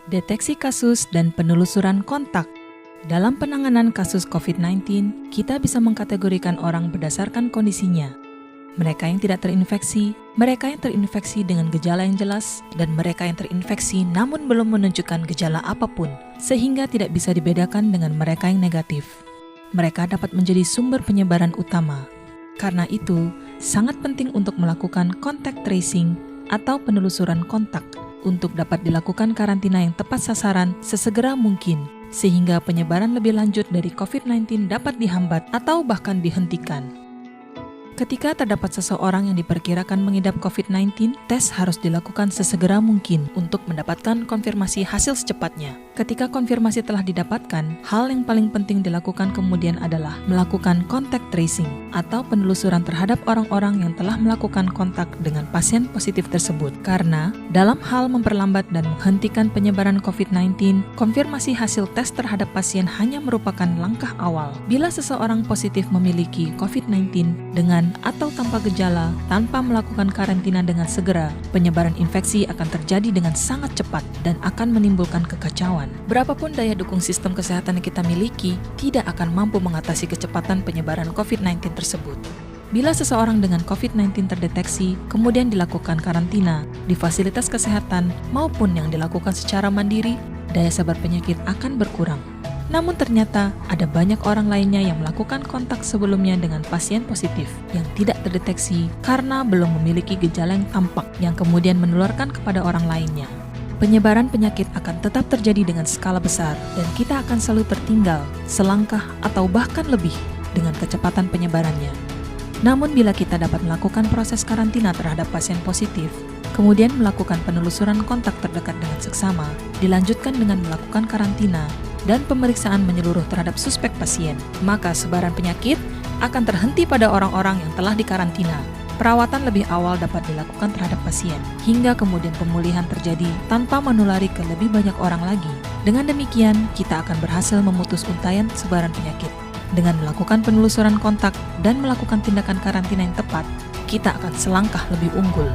Deteksi kasus dan penelusuran kontak. Dalam penanganan kasus COVID-19, kita bisa mengkategorikan orang berdasarkan kondisinya. Mereka yang tidak terinfeksi, mereka yang terinfeksi dengan gejala yang jelas, dan mereka yang terinfeksi namun belum menunjukkan gejala apapun, sehingga tidak bisa dibedakan dengan mereka yang negatif. Mereka dapat menjadi sumber penyebaran utama. Karena itu, sangat penting untuk melakukan contact tracing atau penelusuran kontak untuk dapat dilakukan karantina yang tepat sasaran sesegera mungkin, sehingga penyebaran lebih lanjut dari COVID-19 dapat dihambat atau bahkan dihentikan. Ketika terdapat seseorang yang diperkirakan mengidap COVID-19, tes harus dilakukan sesegera mungkin untuk mendapatkan konfirmasi hasil secepatnya. Ketika konfirmasi telah didapatkan, hal yang paling penting dilakukan kemudian adalah melakukan contact tracing atau penelusuran terhadap orang-orang yang telah melakukan kontak dengan pasien positif tersebut. Karena dalam hal memperlambat dan menghentikan penyebaran COVID-19, konfirmasi hasil tes terhadap pasien hanya merupakan langkah awal. Bila seseorang positif memiliki COVID-19 dengan atau tanpa gejala, tanpa melakukan karantina dengan segera, penyebaran infeksi akan terjadi dengan sangat cepat dan akan menimbulkan kekacauan. Berapapun daya dukung sistem kesehatan yang kita miliki, tidak akan mampu mengatasi kecepatan penyebaran COVID-19 tersebut. Bila seseorang dengan COVID-19 terdeteksi, kemudian dilakukan karantina di fasilitas kesehatan maupun yang dilakukan secara mandiri, daya sabar penyakit akan berkurang. Namun ternyata ada banyak orang lainnya yang melakukan kontak sebelumnya dengan pasien positif yang tidak terdeteksi karena belum memiliki gejala yang tampak yang kemudian menularkan kepada orang lainnya. Penyebaran penyakit akan tetap terjadi dengan skala besar dan kita akan selalu tertinggal selangkah atau bahkan lebih dengan kecepatan penyebarannya. Namun bila kita dapat melakukan proses karantina terhadap pasien positif, kemudian melakukan penelusuran kontak terdekat dengan seksama, dilanjutkan dengan melakukan karantina, dan pemeriksaan menyeluruh terhadap suspek pasien, maka sebaran penyakit akan terhenti pada orang-orang yang telah dikarantina. Perawatan lebih awal dapat dilakukan terhadap pasien, hingga kemudian pemulihan terjadi tanpa menulari ke lebih banyak orang lagi. Dengan demikian, kita akan berhasil memutus untaian sebaran penyakit. Dengan melakukan penelusuran kontak dan melakukan tindakan karantina yang tepat, kita akan selangkah lebih unggul.